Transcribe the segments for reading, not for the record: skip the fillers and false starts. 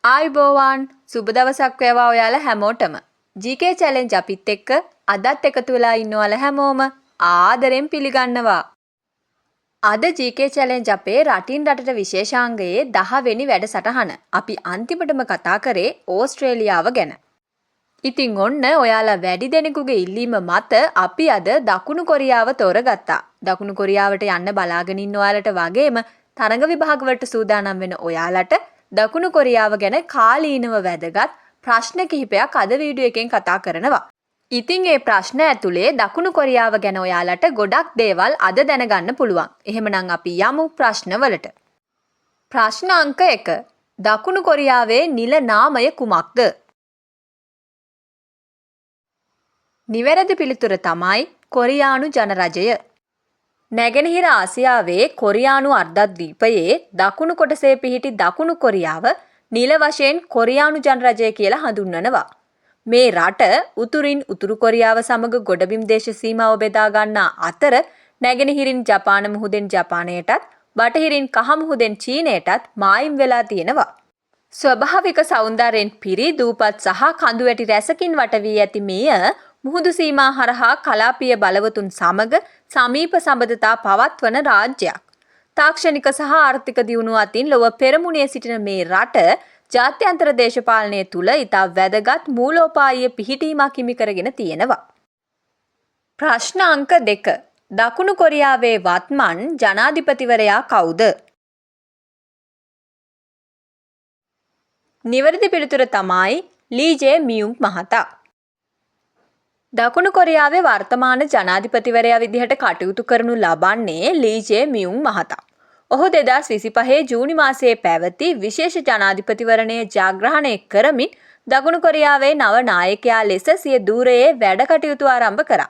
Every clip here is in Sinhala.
ආයුබෝවන් සුබ දවසක් වේවා ඔයාලා හැමෝටම. GK challenge අපිත් එක්ක අදත් එකතු වෙලා ඉන්න ඔයාලා හැමෝම ආදරෙන් පිළිගන්නවා. අද GK challenge අපේ රටින් රටට විශේෂාංගයේ 10 වෙනි වැඩසටහන. අපි අන්තිමටම කතා කරේ ඕස්ට්‍රේලියාව ගැන. ඉතින් ඔන්න ඔයාලා වැඩි දෙනෙකුගේ ඉල්ලීම මත අපි අද දකුණු කොරියාව තෝරගත්තා. දකුණු කොරියාවට යන්න බලාගෙන ඉන්න ඔයාලට වගේම තරඟ විභාග වලට සූදානම් වෙන ඔයාලට දකුණු කොරියාව ගැන කාලීනව වැදගත් ප්‍රශ්න කිහිපයක් අද වීඩියෝ එකෙන් කතා කරනවා. ඉතින් මේ ප්‍රශ්න ඇතුලේ දකුණු කොරියාව ගැන ඔයාලට ගොඩක් දේවල් අද දැනගන්න පුළුවන්. එහෙමනම් අපි යමු ප්‍රශ්නවලට. ප්‍රශ්න අංක 1. දකුණු කොරියාවේ නිල නාමය කුමක්ද? නිවැරදි පිළිතුර තමයි කොරියානු ජනරජය. නැගෙනහිර ආසියාවේ කොරියානු අර්ධද්වීපයේ දකුණු කොටසේ පිහිටි දකුණු කොරියාව නිල වශයෙන් කොරියානු ජනරජය කියලා හඳුන්වනවා. මේ රට උතුරින් උතුරු කොරියාව සමග ගොඩබිම් දේශ සීමාව බෙදා ගන්නා අතර නැගෙනහිරින් ජපාන මුහුදෙන් ජපානයටත් බටහිරින් කහ මුහුදෙන් චීනයටත් මායිම් වෙලා තියෙනවා. ස්වභාවික සෞන්දර්යයෙන් පිරි දූපත් සහ කඳු වැටි රැසකින් වට වී ඇති මෙය මුහුදු සීමා හරහා කලාපීය බලවතුන් සමග සමීප සම්බන්ධතා පවත්වන රාජ්‍යයක්. තාක්ෂණික සහ ආර්ථික දියුණුව අතින් ලොව පෙරමුණේ සිටින මේ රට ජාත්‍යන්තර දේශපාලනය තුළ ඉතා වැදගත් මූලෝපායීය පිහිටීමක් හිමි කරගෙන තියෙනවා. ප්‍රශ්න අංක 2. දකුණු කොරියාවේ වත්මන් ජනාධිපතිවරයා කවුද? නිවැරදි පිළිතුර තමයි ලී ජේ මියුන් මහතා. දකුණු කොරියාවේ වර්තමාන ජනාධිපතිවරයා විදිහට කටයුතු කරනු ලබන්නේ ලී ජේ මියුන් මහතා. ඔහු 2025 ජූනි මාසයේ පැවති විශේෂ ජනාධිපතිවරණය ජයග්‍රහණය කරමින් දකුණු කොරියාවේ නව නායකයා ලෙස සිය ධූරයේ වැඩ කටයුතු ආරම්භ කරා.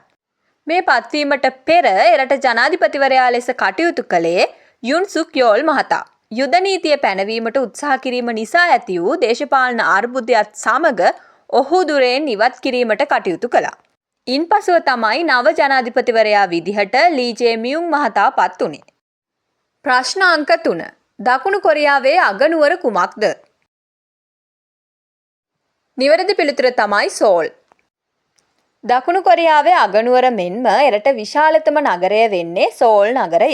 මේ පත්වීමට පෙර එරට ජනාධිපතිවරයා ලෙස කටයුතු කළේ යුන් සුක් යෝල් මහතා. යුද නීතිය පැනවීමට උත්සාහ කිරීම නිසා ඇති වූ දේශපාලන අර්බුදයත් සමග ඔහු ධුරයෙන් ඉවත් කිරීමට කටයුතු කළා. ඉන්පසුව තමයි නව ජනාධිපතිවරයා විදිහට ලී ජේ මියුන් මහතා පත් වුණේ. ප්‍රශ්න අංක 3. දකුණු කොරියාවේ අගනුවර කුමක්ද? නිවැරදි පිළිතුර තමයි සෝල්. දකුණු කොරියාවේ අගනුවර මෙන්ම එරට විශාලතම නගරය වෙන්නේ සෝල් නගරය.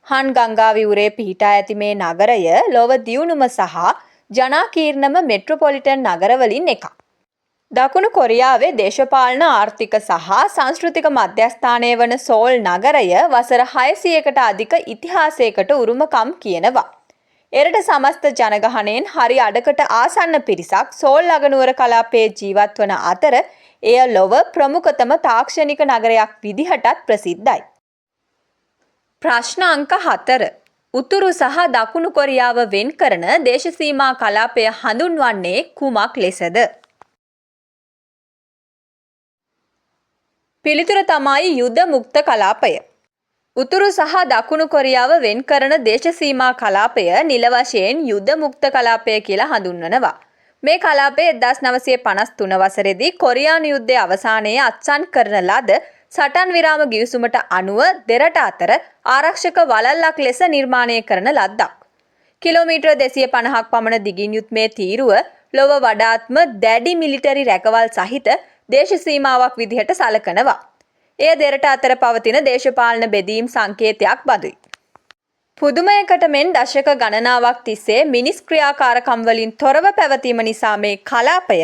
හන්් ගංගා විවුරේ පිහිටා ඇති මේ නගරය ලොව දියුණුම සහ ජනාකීර්ණම මෙට්‍රොපොලිටන් නගරවලින් එකක්. දකුණු කොරියාවේ දේශපාලන ආර්ථික සහ සංස්කෘතික මධ්‍යස්ථානය වන සෝල් නගරය වසර 600කට අධික ඉතිහාසයකට උරුමකම් කියනවා. එරට සමස්ත ජනගහනයෙන් හරි අඩකට ආසන්න පිරිසක් සෝල් අගනුවර කලාපයේ ජීවත් වන අතර එය ලොව ප්‍රමුඛතම තාක්ෂණික නගරයක් විදිහටත් ප්‍රසිද්ධයි. ප්‍රශ්න අංක 4. උතුරු සහ දකුණු කොරියාව වෙන් කරන දේශසීමා කලාපය හඳුන්වන්නේ කුමක් ලෙසද? පිළිතුර තමයි යුද මුක්ත කලාපය. උතුරු සහ දකුණු කොරියාව වෙන් කරන දේශසීමා කලාපය නිල වශයෙන් යුද මුක්ත කලාපය කියලා හඳුන්වනවා. මේ කලාපය 1953 වසරේදී කොරියානු යුද්ධයේ අවසානයේ අත්සන් කරන ලද සටන් විරාම ගිවිසුමට අනුව දෙරට අතර ආරක්ෂක වළල්ලක් ලෙස නිර්මාණය කරන ලද්දක්. කිලෝමීටර 250ක් පමණ දිගින් යුත් මේ තීරුව ලොව වඩාත්ම දැඩි මිලිටරි රැකවල් සහිත දේශ සීමාවක් විදිහට සලකනවා. එය දෙරට අතර පවතින දේශපාලන බෙදීම් සංකේතයක් බඳුයි. පුදුමයකට මෙන් දශක ගණනාවක් තිස්සේ මිනිස් ක්‍රියාකාරකම් වලින් තොරව පැවතීම නිසා මේ කලාපය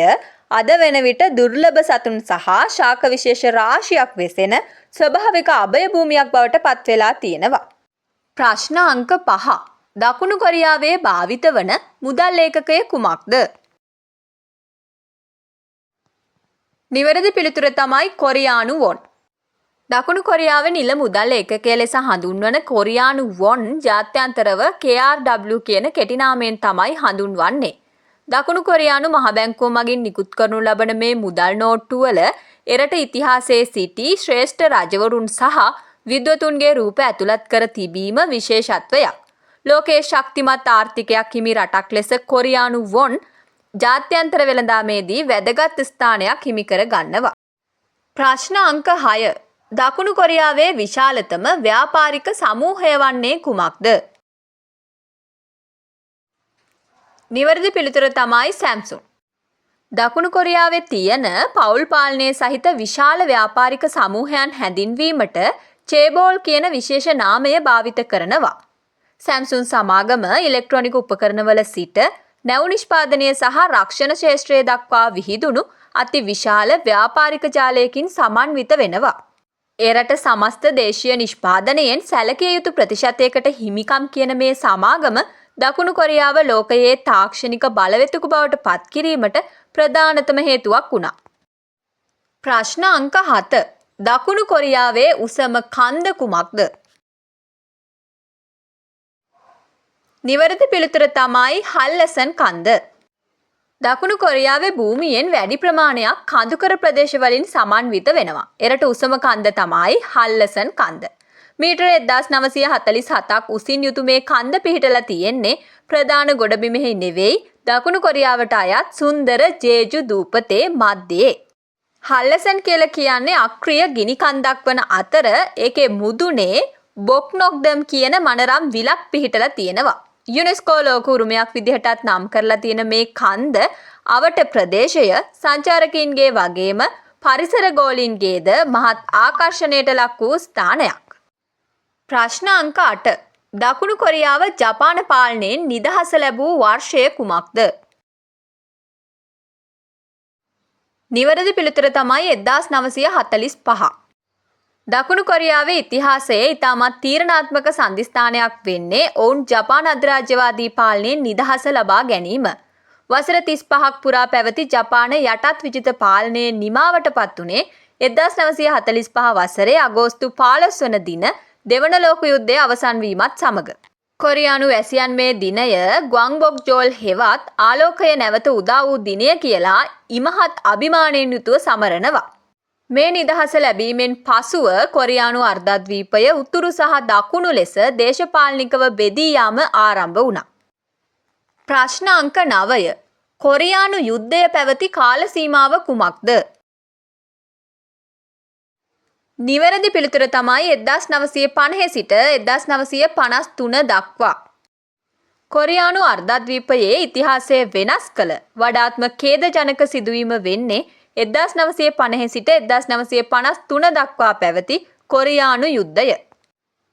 අද වෙන විට දුර්ලභ සතුන් සහ ශාක විශේෂ රාශියක් වෙසෙන ස්වභාවික අභය භූමියක් බවට පත් වෙලා තියෙනවා. ප්‍රශ්න අංක 5. දකුණු කොරියාවේ භාවිත වන මුදල් ඒකකය කුමක්ද? නිවැරදි පිළිතුර තමයි කොරියානු වොන්. දකුණු කොරියාවේ නිල මුදල් ඒකකය ලෙස හඳුන්වන කොරියානු වොන් ජාත්‍යන්තරව KRW කියන කෙටි නාමයෙන් තමයි හඳුන්වන්නේ. දකුණු කොරියානු මහ බැංකුව මගින් නිකුත් කරනු ලබන මේ මුදල් නෝට්ටු වල එරට ඉතිහාසයේ සිටි ශ්‍රේෂ්ඨ රජවරුන් සහ විද්වතුන්ගේ රූප ඇතුළත් කර තිබීම විශේෂත්වයක්. ලෝකයේ ශක්තිමත් ආර්ථිකයක් හිමි රටක් ලෙස කොරියානු වොන් ජාත්‍යන්තර වෙළඳාමේදී වැදගත් ස්ථානයක් හිමි කර ගන්නවා. ප්‍රශ්න අංක 6. දකුණු කොරියාවේ විශාලතම ව්‍යාපාරික සමූහය වන්නේ කුමක්ද? නිවැරදි පිළිතුර තමයි සැම්සුන්. දකුණු කොරියාවේ තියෙන පවුල් පාලනය සහිත විශාල ව්‍යාපාරික සමූහයන් හැඳින්වීමට චේබෝල් කියන විශේෂ නාමය භාවිත කරනවා. සැම්සුන් සමාගම ඉලෙක්ට්‍රොනික උපකරණවල සිට නැව් නිෂ්පාදනය සහ රක්ෂණ ක්ෂේත්‍රය දක්වා විහිදුණු අති විශාල ව්‍යාපාරික ජාලයකින් සමන්විත වෙනවා. ඒ රට සමස්ත දේශීය නිෂ්පාදනයෙන් සැලකිය යුතු ප්‍රතිශතයකට හිමිකම් කියන මේ සමාගම දකුණු කොරියාව ලෝකයේ තාක්ෂණික බලවේතුක බවට පත් කිරීමට ප්‍රධානතම හේතුවක් වුණා. ප්‍රශ්න අංක 7. දකුණු කොරියාවේ උසම කන්ද කුමක්ද? නිවැරදි පිළිතුර තමයි හල්ලසන් කන්ද. දකුණු කොරියාවේ භූමියෙන් වැඩි ප්‍රමාණයක් කඳුකර ප්‍රදේශ වලින් සමන්විත වෙනවා. එරට උසම කන්ද තමයි හල්ලසන් කන්ද. මීටර 1947ක් උසින් යුතු මේ කන්ද පිහිටලා තියෙන්නේ ප්‍රධාන ගොඩබිමෙහි නෙවෙයි දකුණු කොරියාවට අයත් සුන්දර ජේජු දූපතේ මැදේ. හල්ලසන් කියලා කියන්නේ අක්‍රීය ගිනි කන්දක් වන අතර ඒකේ මුදුනේ බොක්නොක්දම් කියන මනරම් විලක් පිහිටලා තියෙනවා. යුනෙස්කෝ ලෝක උරුමයක් විදිහටත් නම් කරලා තියෙන මේ කන්ද අවට ප්‍රදේශය සංචාරකයින්ගේ වගේම පරිසර ගෝලීන්ගේද මහත් ආකර්ෂණයට ලක් වූ ස්ථානයක්. ප්‍රශ්න අංක 8. දකුණු කොරියාව ජපාන පාලනයෙන් නිදහස ලැබූ වර්ෂය කුමක්ද? නිවැරදි පිළිතුර තමයි 1945. දකුණු කොරියාවේ ඉතිහාසයේ ඉතාමත් තීරණාත්මක සන්ධිස්ථානයක් වෙන්නේ ඔවුන් ජපාන අධිරාජ්‍යවාදී පාලනයෙන් නිදහස ලබා ගැනීම. වසර 35ක් පුරා පැවති ජපාන යටත් විජිත පාලනයේ නිමාවට පත් වුණේ 1945 වසරේ අගෝස්තු 15 වන දින දෙවන ලෝක යුද්ධයේ අවසන් වීමත් සමග. කොරියානු වැසියන් මේ දිනය ග්වන්බොක්ජෝල් හෙවත් ආලෝකය නැවත උදා වූ දිනය කියලා ඉමහත් අභිමානයෙන් යුතුව සමරනවා. මේ නිදහස ලැබීමෙන් පසුව කොරියානු අර්ධද්වීපය උතුරු සහ දකුණු ලෙස දේශපාලනිකව බෙදී යාම ආරම්භ වුණා. ප්‍රශ්න අංක 9. කොරියානු යුද්ධය පැවති කාල සීමාව කුමක්ද? නිවැරදි පිළිතුර තමයි 1950 සිට 1953 දක්වා. කොරියානු අර්ධද්වීපයේ ඉතිහාසය වෙනස් කළ වඩාත්ම ඛේදජනක සිදුවීම වෙන්නේ 1950 සිට 1953 දක්වා පැවති කොරියානු යුද්ධය.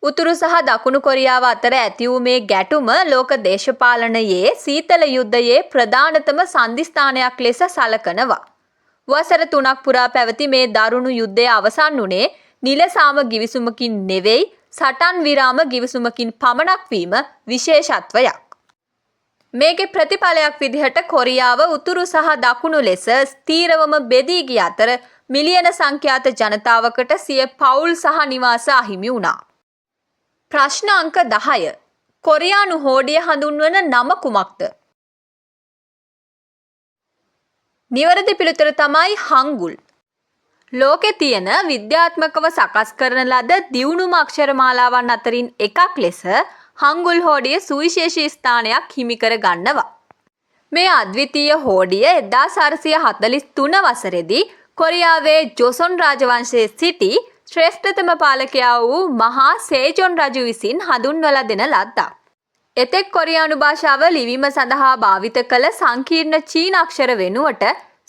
උතුරු සහ දකුණු කොරියාව අතර ඇති වූ මේ ගැටුම ලෝක දේශපාලනයේ සීතල යුද්ධයේ ප්‍රධානතම සන්ධිස්ථානයක් ලෙස සැලකනවා. වසර 3ක් පුරා පැවති මේ දරුණු යුද්ධය අවසන් වුණේ නිලසාම ගිවිසුමකින් නෙවෙයි සටන් විරාම ගිවිසුමකින් පමණක් වීම විශේෂත්වයක්. මේකේ ප්‍රතිඵලයක් විදිහට කොරියාව උතුරු සහ දකුණු ලෙස ස්ථීරවම බෙදී ගිය අතර මිලියන සංඛ්‍යාත ජනතාවකට සිය පවුල් සහ නිවාස අහිමි වුණා. ප්‍රශ්න අංක 10. කොරියානු හෝඩිය හඳුන්වන නම කුමක්ද? නිවැරදි පිළිතුර තමයි හංගුල්. ලෝකේ තියෙන විද්‍යාත්මකව සකස් කරන ලද දියුණුම අක්ෂරමාලාවන් අතරින් එකක් ලෙස හංගුල් හෝඩිය සුවිශේෂී ස්ථානයක් හිමි කර ගන්නවා. මේ අද්විතීය හෝඩිය 1443 වසරේදී කොරියාවේ ජොසොන් රාජවංශයේ සිටි ශ්‍රේෂ්ඨතම පාලකයා වූ මහා සේජොන් රජු විසින් හඳුන්වලා දෙන ලද්දක්. එතෙක් කොරියානු භාෂාව ලිවීම සඳහා භාවිත කළ සංකීර්ණ චීන අක්ෂර වෙනුවට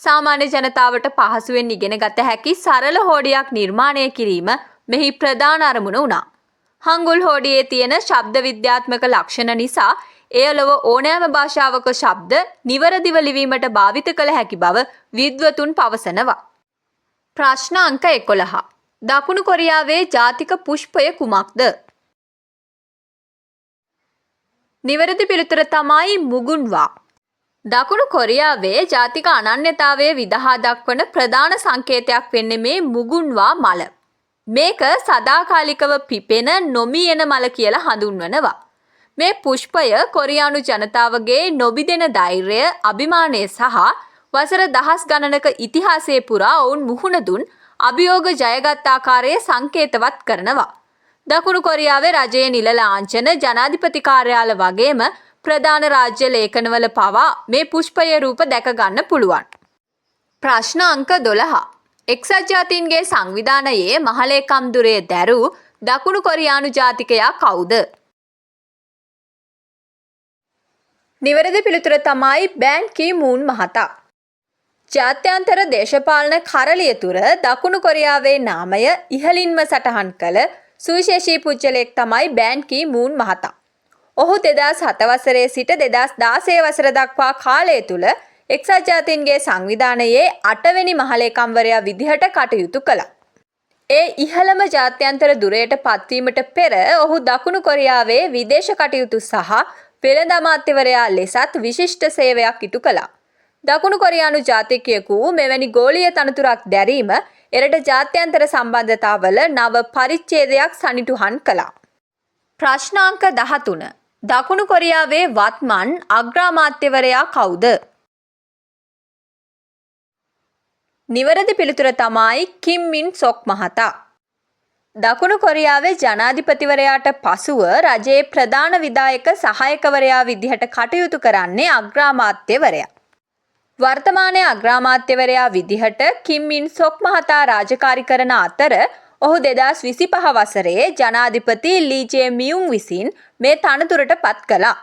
සාමාන්‍ය ජනතාවට පහසුවෙන් ඉගෙන ගත හැකි සරල හෝඩියක් නිර්මාණය කිරීම මෙහි ප්‍රධාන අරමුණ වුණා. හංගුල් හෝඩියේ තියෙන ශබ්ද විද්‍යාත්මක ලක්ෂණ නිසා එය ලොව ඕනෑම භාෂාවක ශබ්ද නිවරදිව ලිවීමට භාවිත කළ හැකි බව විද්වතුන් පවසනවා. ප්‍රශ්න අංක 11. දකුණු කොරියාවේ ජාතික පුෂ්පය කුමක්ද? නිවැරදි පිළිතුර තමයි මුගුන්වා. දකුණු කොරියාවේ ජාතික අනන්‍යතාවය විදහා දක්වන ප්‍රධාන සංකේතයක් වෙන්නේ මේ මුගුන්වා මල. මේක සදාකාලිකව පිපෙන නොමියෙන මල කියලා හඳුන්වනවා. මේ පුෂ්පය කොරියානු ජනතාවගේ නොබිදෙන ධෛර්යය, අභිමානය සහ වසර දහස් ගණනක ඉතිහාසයේ පුරා ඔවුන් මුහුණ දුන් අභියෝග ජයගත් ආකාරයේ සංකේතවත් කරනවා. දකුණු කොරියාවේ රජයේ නිල ලාංඡන, ජනාධිපති කාර්යාල වගේම ප්‍රධාන රාජ්‍ය ලේඛනවල පවා මේ පුෂ්පයේ රූප දැක ගන්න පුළුවන්. ප්‍රශ්න අංක 12. එක්සත් ජාතීන්ගේ සංවිධානයේ මහලේකම් ධුරය දැරූ දකුණු කොරියානු ජාතිකයා කවුද? නිවැරදි පිළිතුර තමයි බෑන් කී මූන් මහතා. ජාත්‍යන්තර දේශපාලන කරළිය තුර දකුණු කොරියාවේ නාමය ඉහළින්ම සටහන් කළ සුවිශේෂී පුද්ගලයෙක් තමයි බෑන් කී මූන් මහතා. ඔහු 2007 වසරේ සිට 2016 වසර දක්වා කාලය තුල එක්සත් ජාතීන්ගේ සංවිධානයේ 8 වෙනි මහලේකම්වරයා විදිහට කටයුතු කළා. ඒ ඉහළම ජාත්‍යන්තර ධුරයට පත්වීමට පෙර ඔහු දකුණු කොරියාවේ විදේශ කටයුතු සහ වෙළඳ අමාත්‍යවරයා ලෙසත් විශිෂ්ට සේවයක් ඉටු කළා. දකුණු කොරියානු ජාතිකයෙකු මෙවැනි ගෝලීය තනතුරක් දැරීම එරට ජාත්‍යන්තර සම්බන්ධතාවල නව පරිච්ඡේදයක් සනිටුහන් කළා. ප්‍රශ්නාංක 13. දකුණු කොරියාවේ වත්මන් අග්‍රාමාත්‍යවරයා කවුද? නිවැරදි පිළිතුර තමයි කිම් මින් සොක් මහතා. දකුණු කොරියාවේ ජනාධිපතිවරයාට පසුව රජයේ ප්‍රධාන විධායක සහායකවරයා විදිහට කටයුතු කරන්නේ අග්‍රාමාත්‍යවරයා. වර්තමානයේ අග්‍රාමාත්‍යවරයා විදිහට කිම් මින් සොක් මහතා රාජකාරී කරන අතර ඔහු 2025 වසරේ ජනාධිපති ලී ජේ මියුන් විසින් මේ තනතුරට පත් කළා.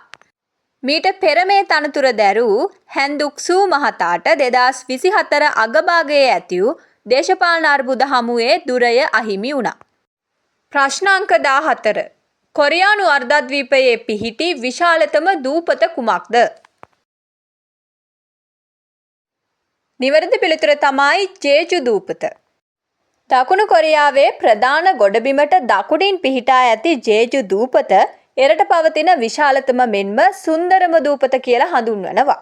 මීට පෙර මේ තනතුර දැරූ හැන්දුක් සූ මහතාට 2024 අගභාගයේ ඇති වූ දේශපාලන අර්බුද හමුවේ ධුරය අහිමි වුණා. ප්‍රශ්නාංක 14. කොරියානු අර්ධද්වීපයේ පිහිටි විශාලතම දූපත කුමක්ද? නිවැරදි පිළිතුර තමයි ජේජු දූපත. දකුණු කොරියාවේ ප්‍රධාන ගොඩබිමට දකුණින් පිහිටා ඇති ජේජු දූපත එරට පවතින විශාලතම මෙන්ම සුන්දරම දූපත කියලා හඳුන්වනවා.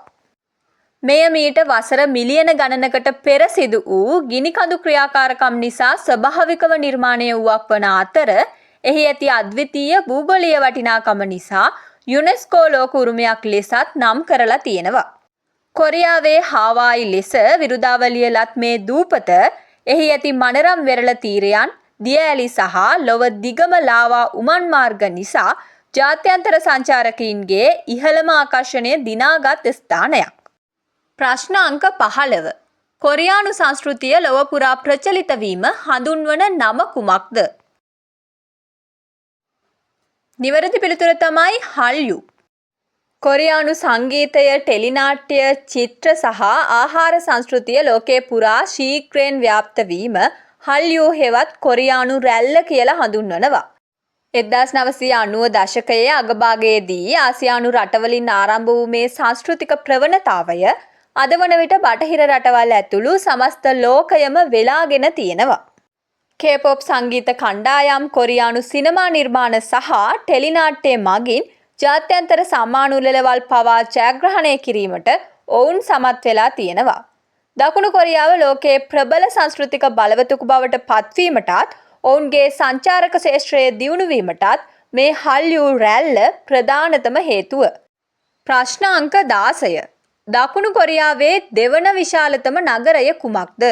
මෙය මීට වසර මිලියන ගණනකට පෙර සිදු වූ ගිනි කඳු ක්‍රියාකාරකම් නිසා ස්වභාවිකව නිර්මාණය වූවක් වන අතර එහි ඇති අද්විතීය භූගෝලීය වටිනාකම නිසා යුනෙස්කෝ ලෝක උරුමයක් ලෙසත් නම් කරලා තියෙනවා. කොරියාවේ හාවායි ලෙස විරුදාවලිය ලත් මේ දූපත එහි ඇති මනරම් වෙරළ තීරයන් දියඇලි සහ ලොව දිගම ලාවා උමන් මාර්ග නිසා ජාත්‍යන්තර සංචාරකයින්ගේ ඉහළම ආකර්ෂණය දිනාගත් ස්ථානයක්. ප්‍රශ්න අංක 15. කොරියානු සංස්කෘතිය ලොව පුරා ප්‍රචලිත වීම හඳුන්වන නම කුමක්ද? නිවැරදි පිළිතුර තමයි හල්යු. කොරියානු සංගීතය, ටෙලිනාට්‍ය, චිත්‍ර සහ ආහාර සංස්කෘතිය ලෝකේ පුරා ශීඝ්‍රයෙන් ව්‍යාප්ත වීම හල්යු හෙවත් කොරියානු රැල්ල කියලා හඳුන්වනවා. 1990 දශකයේ අගභාගයේදී ආසියානු රටවලින් ආරම්භ වූ මේ සංස්කෘතික ප්‍රවණතාවය අද වන විට බටහිර රටවල් ඇතුළු සමස්ත ලෝකයම වෙලාගෙන තියෙනවා. K-pop සංගීත කණ්ඩායම්, කොරියානු සිනමා නිර්මාණ සහ ටෙලිනාට්‍ය මගින් ජාත්‍යන්තර සම්මාන උළෙලවල් පවා ජයග්‍රහණය කිරීමට ඔවුන් සමත් වෙලා තියෙනවා. දකුණු කොරියාව ලෝකයේ ප්‍රබල සංස්කෘතික බලවතෙකු බවට පත්වීමටත් ඔවුන්ගේ සංචාරක ශේෂ්ත්‍රයේ දියුණු වීමටත් මේ හල්යු රැල්ල ප්‍රධානතම හේතුව. ප්‍රශ්න අංක 16. දකුණු කොරියාවේ දෙවන විශාලතම නගරය කුමක්ද?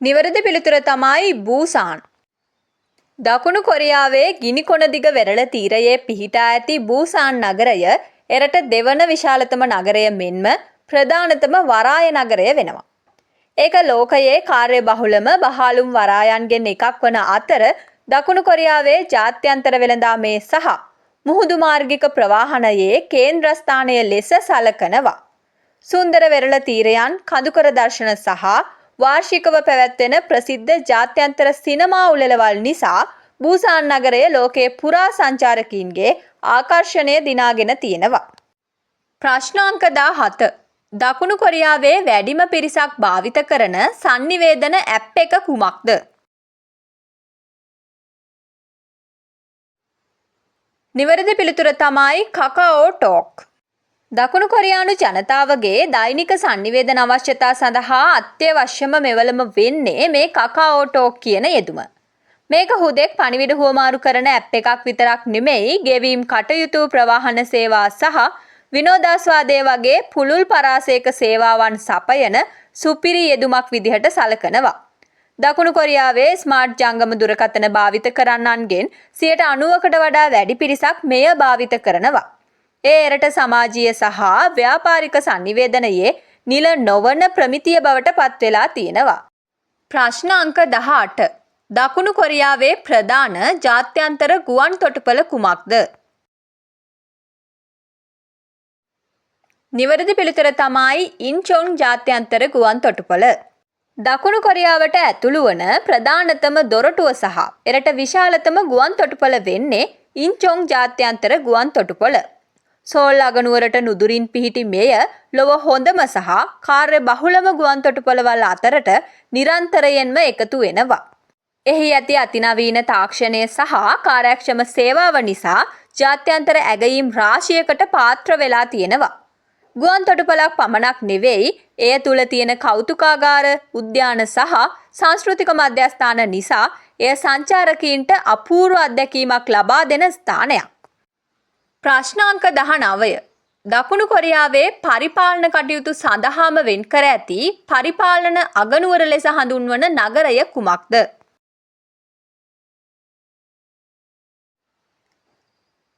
නිවැරදි පිළිතුර තමයි බූසාන්. දකුණු කොරියාවේ ගිනිකොන දිග වෙරළ තීරයේ පිහිටා ඇති බූසාන් නගරය එරට දෙවන විශාලතම නගරය මෙන්ම ප්‍රධානතම වරාය නගරය වෙනවා. ඒක ලෝකයේ කාර්යබහුලම බහාලුම් වරායන්ගෙන් එකක් වන අතර දකුණු කොරියාවේ ජාත්‍යන්තර වෙළඳාමේ සහ මුහුදු මාර්ගික ප්‍රවාහනයේ කේන්ද්‍රස්ථානය ලෙස සලකනවා. සුන්දර වෙරළ තීරයන්, කඳුකර දර්ශන සහ වාර්ෂිකව පැවැත්වෙන ප්‍රසිද්ධ ජාත්‍යන්තර සිනමා උළෙලවල් නිසා බූසාන් නගරය ලෝකයේ පුරා සංචාරකීන්ගේ ආකර්ෂණය දිනාගෙන තියෙනවා. ප්‍රශ්න අංක 17. දකුණු කොරියාවේ වැඩිම පිරිසක් භාවිත කරන sannivedana ඇප් එක කුමක්ද? නිවැරදි පිළිතුර තමයි Kakao Talk. දකුණු කොරියානු ජනතාවගේ දෛනික sannivedana අවශ්‍යතා සඳහා අත්‍යවශ්‍යම මෙවලම වෙන්නේ මේ Kakao Talk කියන යෙදුම. මේක හුදෙක් පණිවිඩ හුවමාරු කරන ඇප් එකක් විතරක් නෙමෙයි, ගෙවීම් කටයුතු, ප්‍රවාහන සේවා සහ විනෝදාස්වාදය වගේ පුළුල් පරාසයක සේවාවන් සපයන සුපිරි යෙදුමක් විදිහට සලකනවා. දකුණු කොරියාවේ ස්මාර්ට් ජංගම දුරකථන භාවිත කරන්නන්ගෙන් 90%කට වඩා වැඩි පිරිසක් මෙය භාවිත කරනවා. ඒ එරට සමාජීය සහ ව්‍යාපාරික sannivedanයේ නිල නොවන ප්‍රමිතිය බවට පත් වෙලා තියෙනවා. ප්‍රශ්න අංක 18. දකුණු කොරියාවේ ප්‍රධාන ජාත්‍යන්තර ගුවන් තොටුපළ කුමක්ද? නිවැරදි පිළිතුර තමයි ඉන්චොන් ජාත්‍යන්තර ගුවන් තොටුපොළ. දකුණු කොරියාවට ඇතුළු වන ප්‍රධානතම දොරටුව සහ එරට විශාලතම ගුවන් තොටුපොළ වෙන්නේ ඉන්චොන් ජාත්‍යන්තර ගුවන් තොටුපොළ. සෝල් අගනුවරට නුදුරින් පිහිටි මෙය ලොව හොඳම සහ කාර්ය බහුලම ගුවන් තොටුපොළවල් අතරට නිරන්තරයෙන්ම එකතු වෙනවා. එහි ඇති අතිනවීන තාක්ෂණය සහ කාර්යක්ෂම සේවාව නිසා ජාත්‍යන්තර ඇගයීම් රාශියකට පාත්‍ර වෙලා තියෙනවා. ගුවන් තොටුපළක් පමණක් නෙවෙයි, එය තුල තියෙන කෞතුකාගාර, උද්‍යාන සහ සංස්කෘතික මධ්‍යස්ථාන නිසා එය සංචාරකීන්ට අපූර්ව අත්දැකීමක් ලබා දෙන ස්ථානයක්. ප්‍රශ්නාංක 19. දකුණු කොරියාවේ පරිපාලන කටයුතු සඳහාම වෙන් කර ඇති පරිපාලන අගනුවර ලෙස හඳුන්වන නගරය කුමක්ද?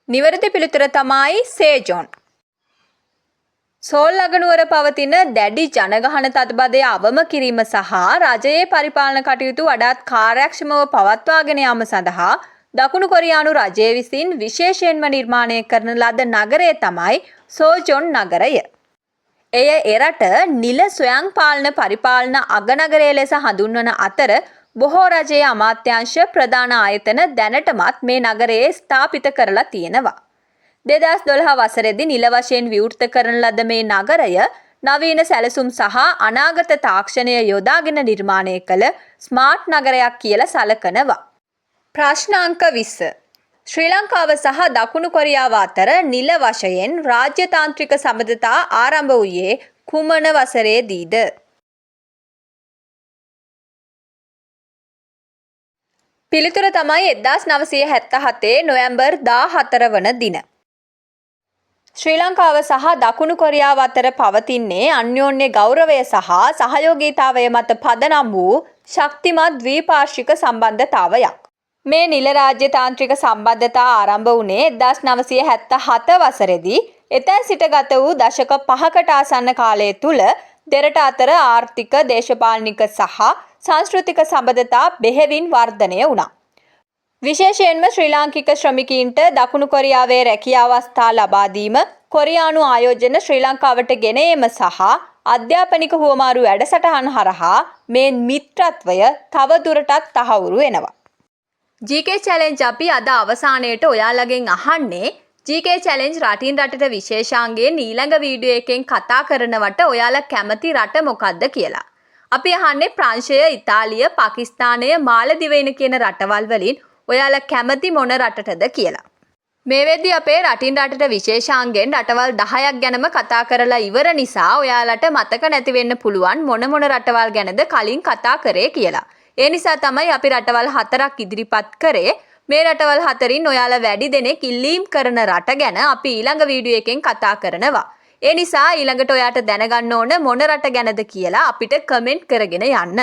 නිවැරදි පිළිතුර තමයි සේජොන්. සෝල් අගනුවර පවතින දැඩි ජනගහන තදබදය අවම කිරීම සහ රජයේ පරිපාලන කටයුතු වඩාත් කාර්යක්ෂමව පවත්වාගෙන යාම සඳහා දකුණු කොරියානු රජය විසින් විශේෂයෙන්ම නිර්මාණය කරන ලද නගරය තමයි සෝජොන් නගරය. එය එරට නිල ස්වයං පාලන පරිපාලන අගනගරය ලෙස හඳුන්වන අතර බොහෝ රජයේ අමාත්‍යාංශ ප්‍රධාන ආයතන දැනටමත් මේ නගරයේ ස්ථාපිත කරලා තියෙනවා. 2012 වසරේදී නිල වශයෙන් විවෘත කරන ලද මේ නගරය නවීන සැලසුම් සහ අනාගත තාක්ෂණය යොදාගෙන නිර්මාණය කළ ස්මාර්ට් නගරයක් කියලා සැලකනවා. ප්‍රශ්නාංක 20. ශ්‍රී ලංකාව සහ දකුණු කොරියාව අතර නිල වශයෙන් රාජ්‍යතාන්ත්‍රික සබඳතා ආරම්භ වූයේ කුමන වසරේදීද? පිළිතුර තමයි 1977 නොවැම්බර් 14 වන දින. ශ්‍රී ලංකාව සහ දකුණු කොරියාව අතර පවතින්නේ අන්‍යෝන්‍ය ගෞරවය සහ සහයෝගීතාවය මත පදනම් වූ ශක්තිමත් ද්විපාර්ශ්වික සම්බන්ධතාවයක්. මේ නිල රාජ්‍යතාන්ත්‍රික සම්බන්ධතා ආරම්භ වුණේ 1977 වසරේදී. එතැන් සිට ගත වූ දශක 5කට ආසන්න කාලය තුල දෙරට අතර ආර්ථික, දේශපාලනික සහ සංස්කෘතික සම්බන්ධතා බෙහෙවින් වර්ධනය වුණා. විශේෂයෙන්ම ශ්‍රී ලාංකික ශ්‍රමිකීන්ට දකුණු කොරියාවේ රැකියා අවස්ථා ලබා දීම, කොරියානු ආයෝජන ශ්‍රී ලංකාවට ගෙන ඒම සහ අධ්‍යාපනික හුවමාරු වැඩසටහන් හරහා මේ මිත්‍රත්වය තව දුරටත් තහවුරු වෙනවා. GK චැලෙන්ජ් අපි අද අවසානයේට ඔයාලගෙන් අහන්නේ GK චැලෙන්ජ් රටින් රටට විශේෂාංගයෙන් ඊළඟ වීඩියෝ එකෙන් කතා කරනවට ඔයාලා කැමති රට මොකක්ද කියලා. අපි අහන්නේ ප්‍රංශය, ඉතාලිය, පාකිස්තානය, මාලදිවයින කියන රටවල් වලින් ඔයාලා කැමති මොන රටටද කියලා. මේ වෙද්දී අපේ රටින් රටට විශේෂාංගයෙන් රටවල් 10ක් ගැනම කතා කරලා ඉවර නිසා ඔයාලට මතක නැති වෙන්න පුළුවන් මොන රටවල් ගැනද කලින් කතා කරේ කියලා. ඒ නිසා තමයි අපි රටවල් 4ක් ඉදිරිපත් කරේ. මේ රටවල් 4න් ඔයාලා වැඩි දෙනෙක් ඉල්ලීම් කරන රට ගැන අපි ඊළඟ වීඩියෝ එකෙන් කතා කරනවා. ඒ නිසා ඊළඟට ඔයාට දැනගන්න ඕන මොන රට ගැනද කියලා අපිට කමෙන්ට් කරගෙන යන්න.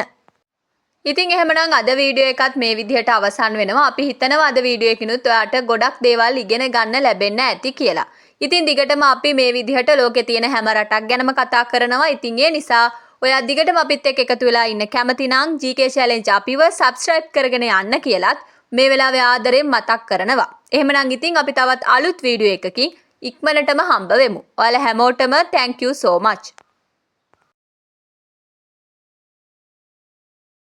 ඉතින් එහෙමනම් අද වීඩියෝ එකත් මේ විදිහට අවසන් වෙනවා. අපි හිතනවා අද වීඩියෝ එකකිනුත් ඔයාට ගොඩක් දේවල් ඉගෙන ගන්න ලැබෙන්න ඇති කියලා. ඉතින් දිගටම අපි මේ විදිහට ලෝකේ තියෙන හැම රටක් ගැනම කතා කරනවා. ඉතින් ඒ නිසා ඔයා දිගටම අපිත් එක්ක එකතු වෙලා ඉන්න කැමති නම් GK Challenge අපිව subscribe කරගෙන යන්න කියලාත් මේ වෙලාවේ ආදරෙන් මතක් කරනවා. එහෙමනම් ඉතින් අපි තවත් අලුත් වීඩියෝ එකකින් ඉක්මනටම හම්බ වෙමු. ඔයාලා හැමෝටම thank you so much.